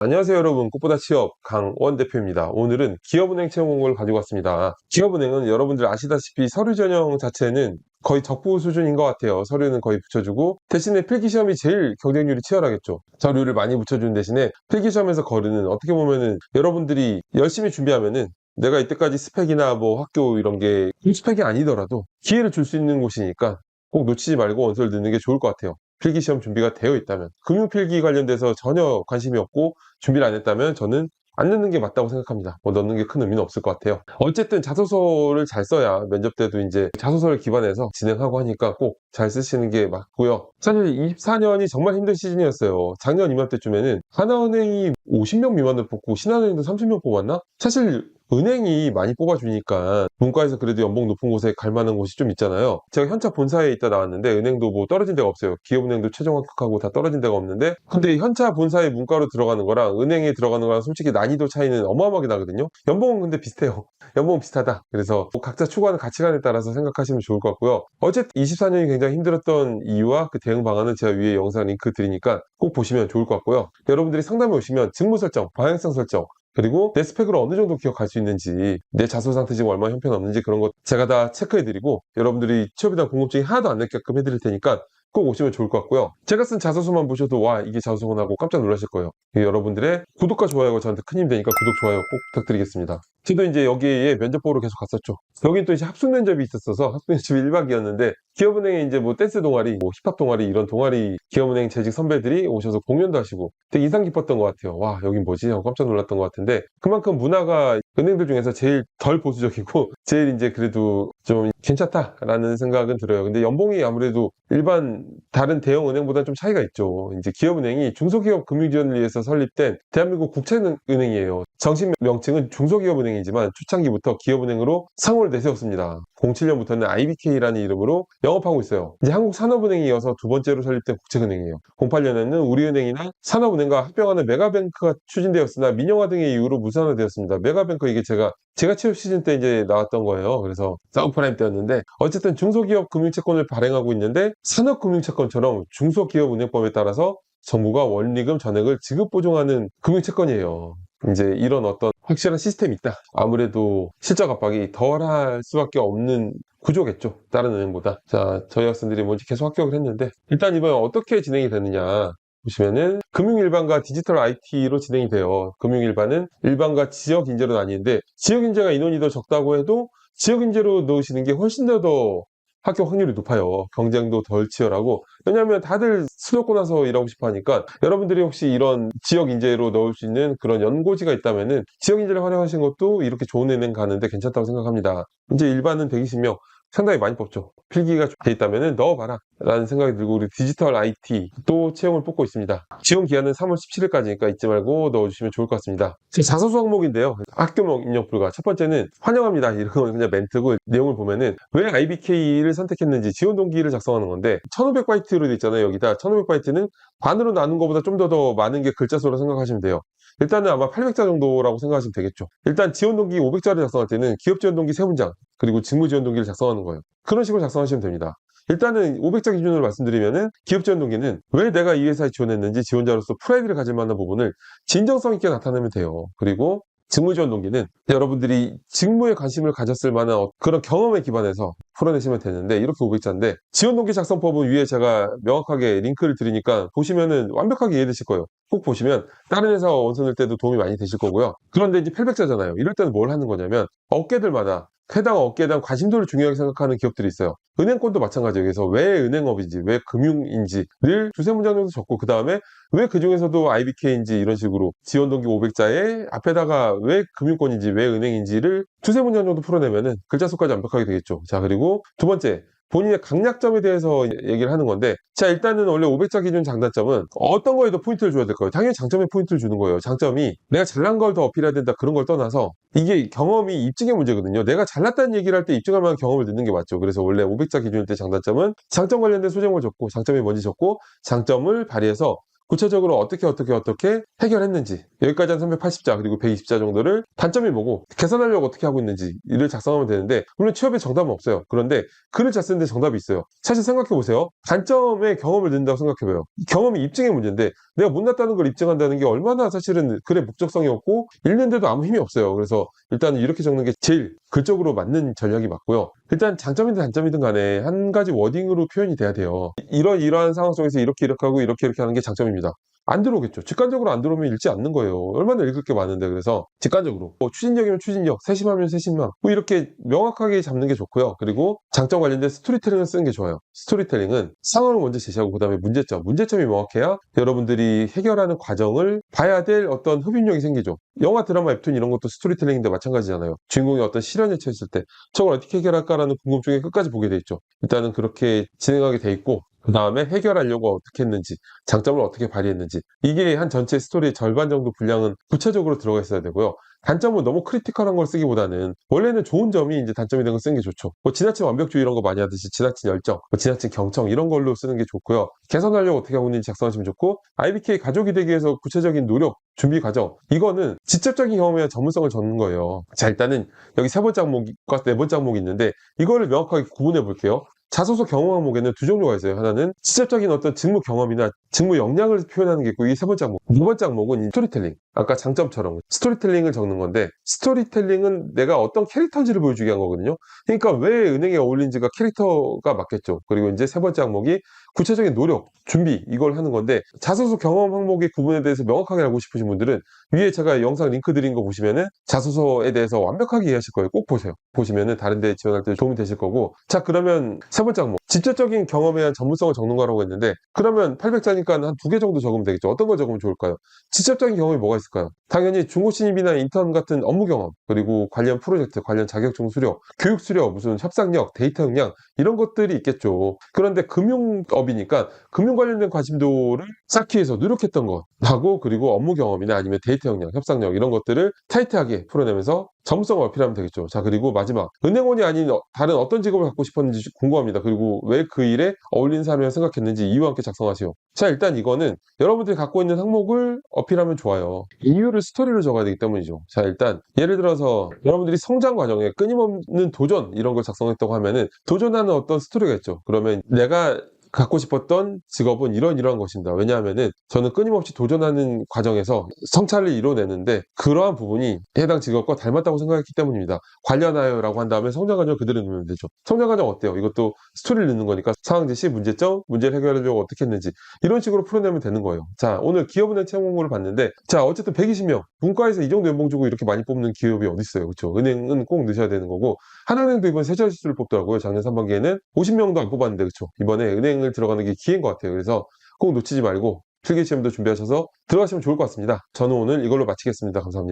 안녕하세요 여러분, 꽃보다 취업 강원 대표입니다. 오늘은 기업은행 채용 공고를 가지고 왔습니다. 기업은행은 여러분들 아시다시피 서류 전형 자체는 거의 적부 수준인 것 같아요. 서류는 거의 붙여주고 대신에 필기시험이 제일 경쟁률이 치열하겠죠. 서류를 많이 붙여주는 대신에 필기시험에서 거르는, 어떻게 보면은 여러분들이 열심히 준비하면은 내가 이때까지 스펙이나 뭐 학교 이런 게 스펙이 아니더라도 기회를 줄 수 있는 곳이니까 꼭 놓치지 말고 원서를 넣는 게 좋을 것 같아요. 필기시험 준비가 되어 있다면. 금융필기 관련돼서 전혀 관심이 없고 준비를 안 했다면 저는 안 넣는 게 맞다고 생각합니다. 뭐 넣는 게 큰 의미는 없을 것 같아요. 어쨌든 자소서를 잘 써야 면접 때도 이제 자소서를 기반해서 진행하고 하니까 꼭 잘 쓰시는 게 맞고요. 사실 24년이 정말 힘든 시즌이었어요. 작년 이맘때쯤에는 하나은행이 50명 미만을 뽑고 신한은행도 30명 뽑았나? 사실 은행이 많이 뽑아주니까 문과에서 그래도 연봉 높은 곳에 갈 만한 곳이 좀 있잖아요. 제가 현차 본사에 있다 나왔는데 은행도 뭐 떨어진 데가 없어요. 기업은행도 최종 합격하고 다 떨어진 데가 없는데, 근데 현차 본사에 문과로 들어가는 거랑 은행에 들어가는 거랑 솔직히 난이도 차이는 어마어마하게 나거든요. 연봉은 근데 비슷해요. 연봉은 비슷하다. 그래서 뭐 각자 추구하는 가치관에 따라서 생각하시면 좋을 것 같고요. 어쨌든 24년이 굉장히 힘들었던 이유와 그 대응 방안은 제가 위에 영상 링크 드리니까 꼭 보시면 좋을 것 같고요. 여러분들이 상담에 오시면 직무 설정, 방향성 설정, 그리고 내 스펙으로 어느 정도 기억할 수 있는지, 내 자소 상태 지금 얼마나 형편없는지 그런 것 제가 다 체크해드리고 여러분들이 취업에 대한 궁금증이 하나도 안 느게끔 해드릴 테니까 꼭 오시면 좋을 것 같고요. 제가 쓴 자소서만 보셔도 와, 이게 자소서구나 하고 깜짝 놀라실 거예요. 여러분들의 구독과 좋아요가 저한테 큰 힘이 되니까 구독, 좋아요 꼭 부탁드리겠습니다. 저도 이제 여기에 면접 보러 계속 갔었죠. 여긴 또 이제 합숙 면접이 있었어서 합숙 면접이 1박이었는데 기업은행에 이제 뭐 댄스 동아리, 뭐 힙합 동아리 이런 동아리 기업은행 재직 선배들이 오셔서 공연도 하시고 되게 인상 깊었던 것 같아요. 와, 여긴 뭐지? 하고 깜짝 놀랐던 것 같은데, 그만큼 문화가 은행들 중에서 제일 덜 보수적이고 제일 이제 그래도 좀 괜찮다라는 생각은 들어요. 근데 연봉이 아무래도 일반 다른 대형 은행보다는 좀 차이가 있죠. 이제 기업은행이 중소기업 금융지원을 위해서 설립된 대한민국 국책은행이에요. 정식 명칭은 중소기업은행이지만 초창기부터 기업은행으로 상호를 내세웠습니다. 07년부터는 IBK라는 이름으로 영업하고 있어요. 이제 한국산업은행이 이어서 두 번째로 설립된 국책은행이에요. 08년에는 우리은행이나 산업은행과 합병하는 메가뱅크가 추진되었으나 민영화 등의 이유로 무산화되었습니다. 메가뱅크, 이게 제가 취업 시즌 때 이제 나왔던 거예요. 그래서 사브프라임 때였는데, 어쨌든 중소기업 금융채권을 발행하고 있는데 산업금융채권처럼 중소기업은행법에 따라서 정부가 원리금 전액을 지급 보증하는 금융채권이에요. 이제 이런 어떤 확실한 시스템이 있다. 아무래도 실적 압박이 덜할 수밖에 없는 구조겠죠. 다른 은행보다. 자, 저희 학생들이 뭔지 계속 합격을 했는데, 일단 이번에 어떻게 진행이 되느냐 보시면은 금융일반과 디지털 IT로 진행이 돼요. 금융일반은 일반과 지역인재로 나뉘는데, 지역인재가 인원이 더 적다고 해도 지역인재로 넣으시는 게 훨씬 더 합격 확률이 높아요. 경쟁도 덜 치열하고, 왜냐하면 다들 수도권 와서 일하고 싶어 하니까. 여러분들이 혹시 이런 지역 인재로 넣을 수 있는 그런 연고지가 있다면은 지역 인재를 활용하신 것도 이렇게 좋은 은행 가는데 괜찮다고 생각합니다. 이제 일반은 120명, 상당히 많이 뽑죠. 필기가 돼 있다면은 넣어봐라 라는 생각이 들고, 우리 디지털 IT 또 채용을 뽑고 있습니다. 지원 기한은 3월 17일까지니까 잊지 말고 넣어주시면 좋을 것 같습니다. 제 자소서 항목인데요, 학교명 입력 불가. 첫 번째는 환영합니다, 이런 건 그냥 멘트고, 내용을 보면은 왜 IBK를 선택했는지 지원 동기를 작성하는 건데, 1500바이트로 돼 있잖아요. 여기다 1500바이트는 반으로 나눈 것보다 좀 더 많은 게 글자 수로 생각하시면 돼요. 일단은 아마 800자 정도라고 생각하시면 되겠죠. 일단 지원 동기 500자를 작성할 때는 기업 지원 동기 3문장, 그리고 직무 지원 동기를 작성하는 거예요. 그런 식으로 작성하시면 됩니다. 일단은 500자 기준으로 말씀드리면은, 기업 지원 동기는 왜 내가 이 회사에 지원했는지 지원자로서 프라이드를 가질 만한 부분을 진정성 있게 나타내면 돼요. 그리고 직무 지원 동기는 여러분들이 직무에 관심을 가졌을 만한 그런 경험에 기반해서 풀어내시면 되는데, 이렇게 500자인데 지원 동기 작성법은 위에 제가 명확하게 링크를 드리니까 보시면은 완벽하게 이해되실 거예요. 꼭 보시면 다른 회사와 원서 낼 때도 도움이 많이 되실 거고요. 그런데 이제 800자잖아요. 이럴 때는 뭘 하는 거냐면, 업계들마다 해당 업계에 대한 관심도를 중요하게 생각하는 기업들이 있어요. 은행권도 마찬가지예요. 그래서 왜 은행업인지, 왜 금융인지를 두세 문장 정도 적고, 그 다음에 왜 그 중에서도 IBK인지 이런 식으로 지원 동기 500자에 앞에다가 왜 금융권인지, 왜 은행인지를 두세 문장 정도 풀어내면은 글자 수까지 완벽하게 되겠죠. 자, 그리고 두 번째, 본인의 강약점에 대해서 얘기를 하는 건데, 자, 일단은 원래 500자 기준 장단점은 어떤 거에도 포인트를 줘야 될 거예요. 당연히 장점에 포인트를 주는 거예요. 장점이 내가 잘난 걸 더 어필해야 된다, 그런 걸 떠나서 이게 경험이 입증의 문제거든요. 내가 잘났다는 얘기를 할 때 입증할 만한 경험을 넣는 게 맞죠. 그래서 원래 500자 기준일 때 장단점은 장점 관련된 소제목을 적고, 장점이 뭔지 적고, 장점을 발휘해서 구체적으로 어떻게 해결했는지, 여기까지 한 380자 그리고 120자 정도를 단점이 뭐고 계산하려고 어떻게 하고 있는지 이를 작성하면 되는데, 물론 취업에 정답은 없어요. 그런데 글을 잘 쓰는데 정답이 있어요. 사실 생각해보세요. 단점에 경험을 넣는다고 생각해봐요. 경험이 입증의 문제인데 내가 못났다는 걸 입증한다는 게 얼마나 사실은 글의 목적성이 없고 읽는데도 아무 힘이 없어요. 그래서 일단 이렇게 적는 게 제일 글적으로 맞는 전략이 맞고요. 일단 장점이든 단점이든 간에 한 가지 워딩으로 표현이 돼야 돼요. 이러한 상황 속에서 이렇게 하고 이렇게 하는 게 장점입니다. 안 들어오겠죠. 직관적으로 안 들어오면 읽지 않는 거예요. 얼마나 읽을 게 많은데. 그래서 직관적으로 추진력이면 추진력, 세심하면 세심함, 뭐 이렇게 명확하게 잡는 게 좋고요. 그리고 장점 관련된 스토리텔링을 쓰는 게 좋아요. 스토리텔링은 상황을 먼저 제시하고 그 다음에 문제점이 명확해야 여러분들이 해결하는 과정을 봐야 될 어떤 흡입력이 생기죠. 영화, 드라마, 웹툰 이런 것도 스토리텔링인데 마찬가지잖아요. 주인공이 어떤 실현에 처했을 때 저걸 어떻게 해결할까라는 궁금증에 끝까지 보게 돼 있죠. 일단은 그렇게 진행하게 돼 있고, 그 다음에 해결하려고 어떻게 했는지, 장점을 어떻게 발휘했는지, 이게 한 전체 스토리의 절반 정도 분량은 구체적으로 들어가 있어야 되고요. 단점은 너무 크리티컬한 걸 쓰기보다는 원래는 좋은 점이 이제 단점이 된 걸 쓰는 게 좋죠. 뭐 지나친 완벽주의 이런 거 많이 하듯이 지나친 열정, 뭐 지나친 경청 이런 걸로 쓰는 게 좋고요. 개선하려고 어떻게 하고 있는지 작성하시면 좋고, IBK 가족이 되기 위해서 구체적인 노력, 준비 과정, 이거는 직접적인 경험에 전문성을 적는 거예요. 자, 일단은 여기 세 번째 항목과 네 번째 항목이 있는데 이거를 명확하게 구분해 볼게요. 자소서 경험 항목에는 두 종류가 있어요. 하나는 직접적인 어떤 직무 경험이나 직무 역량을 표현하는 게 있고, 이 세 번째 항목, 두 번째 항목은 이 스토리텔링, 아까 장점처럼 스토리텔링을 적는 건데, 스토리텔링은 내가 어떤 캐릭터인지를 보여주기 위한 거거든요. 그러니까 왜 은행에 어울리는지가 캐릭터가 맞겠죠. 그리고 이제 세 번째 항목이 구체적인 노력, 준비, 이걸 하는 건데, 자소서 경험 항목의 구분에 대해서 명확하게 알고 싶으신 분들은 위에 제가 영상 링크 드린 거 보시면은 자소서에 대해서 완벽하게 이해하실 거예요. 꼭 보세요. 보시면은 다른 데 지원할 때 도움이 되실 거고. 자, 그러면 세 번째 항목, 직접적인 경험에 대한 전문성을 적는 거라고 했는데, 그러면 800자니까 한 두 개 정도 적으면 되겠죠. 어떤 걸 적으면 좋을까요? 직접적인 경험이 뭐가 있을까요? 당연히 중고 신입이나 인턴 같은 업무 경험, 그리고 관련 프로젝트, 관련 자격증 수료, 교육 수료, 무슨 협상력, 데이터 역량 이런 것들이 있겠죠. 그런데 금융업이니까 금융 관련된 관심도를 쌓기 위해서 노력했던 것하고, 그리고 업무 경험이나 아니면 데이터 역량, 협상력 이런 것들을 타이트하게 풀어내면서 전문성을 어필하면 되겠죠. 자, 그리고 마지막, 은행원이 아닌 다른 어떤 직업을 갖고 싶었는지 궁금합니다. 그리고 왜 그 일에 어울리는 사람이라고 생각했는지 이유와 함께 작성하세요. 자, 일단 이거는 여러분들이 갖고 있는 항목을 어필하면 좋아요. 이유를 스토리로 적어야 되기 때문이죠. 자, 일단 예를 들어서 여러분들이 성장 과정에 끊임없는 도전 이런 걸 작성했다고 하면은 도전하는 어떤 스토리가 있죠. 그러면 내가 갖고 싶었던 직업은 이러한 것입니다. 왜냐하면은 저는 끊임없이 도전하는 과정에서 성찰을 이뤄내는데 그러한 부분이 해당 직업과 닮았다고 생각했기 때문입니다. 관련하여라고 한 다음에 성장 과정을 그대로 넣으면 되죠. 성장 과정 어때요? 이것도 스토리를 넣는 거니까 상황 제시, 문제점, 문제를 해결하려고 어떻게 했는지 이런 식으로 풀어내면 되는 거예요. 자, 오늘 기업은행 채용 공고를 봤는데, 자, 어쨌든 120명, 문과에서 이 정도 연봉 주고 이렇게 많이 뽑는 기업이 어디 있어요? 그렇죠? 은행은 꼭 넣으셔야 되는 거고, 하나은행도 이번 세 자릿수를 뽑더라고요. 작년 3반기에는 50명도 안 뽑았는데, 그렇죠? 이번에 은행을 들어가는 게 기회인 것 같아요. 그래서 꼭 놓치지 말고 필기시험도 준비하셔서 들어가시면 좋을 것 같습니다. 저는 오늘 이걸로 마치겠습니다. 감사합니다.